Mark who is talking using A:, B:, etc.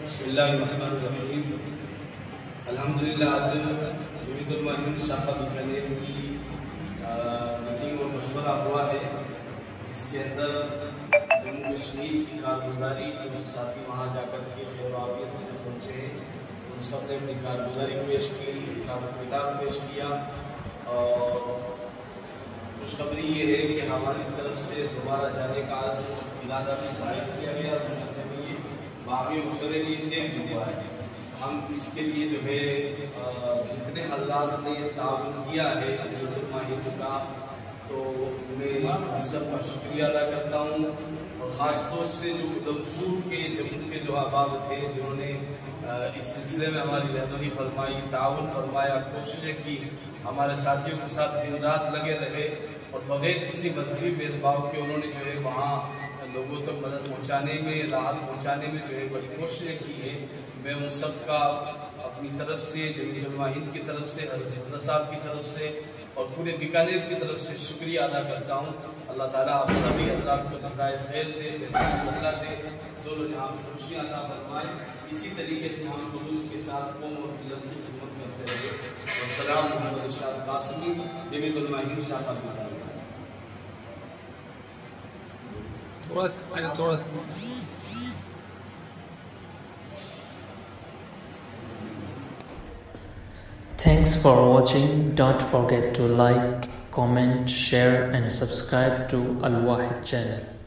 A: بسم اللہ الرحمن الرحیم. الحمدللہ آج جمیعت علماء ہند شاخہ بیکانیر کی میٹنگ اور مشورہ ہوا ہے، جس کے اندر جموں کشمیر کی کارگزاری جو ساتھی وہاں جا کر کے خیر و عافیت سے پہنچے ہیں، ان سب نے اپنی کارگزاری پیش کی، حساب و کتاب پیش کیا. اور خوشخبری یہ ہے کہ ہماری طرف سے دوبارہ جانے کا ارادہ بھی ظاہر کیا گیا اور یہ باقی مشورے کے لیے بھی ہوا ہے. ہم اس کے لیے جو ہے جتنے حضرات نے تعاون کیا ہے جمیعت علماء ہند کا، تو میں ان سب کا شکریہ ادا کرتا ہوں. اور خاص طور سے جو ادھمپور کے جموں کے جو احباب تھے، جنہوں نے اس سلسلے میں ہماری رہنمائی فرمائی، تعاون فرمایا، کوششیں کی، ہمارے ساتھیوں کے ساتھ دن رات لگے رہے اور بغیر کسی مذہبی بھید بھاؤ کے انہوں نے جو ہے وہاں لوگوں تک مدد پہنچانے میں، راحت پہنچانے میں جو ہے بڑی کوششیں کی ہیں. میں ان سب کا اپنی طرف سے، جمیعت علماء ہند کی طرف سے، حضرت صاحب کی طرف سے اور پورے بیکانیر کی طرف سے شکریہ ادا کرتا ہوں. اللہ تعالیٰ آپ سبھی حضرات کو جزائے خیر دے، بہترین بدلہ دے، دونوں جہاں میں خوشیاں عطا فرمائے. اسی طریقے سے ہم خلوص کے ساتھ قوم اور ملت کی خدمت کرتے رہے. والسلام محمد ارشاد قاسمی، جمیعت علماء ہند شاخہ Bikaner.
B: Thanks for watching. Don't forget to like, comment, share and subscribe to Al Wahid channel.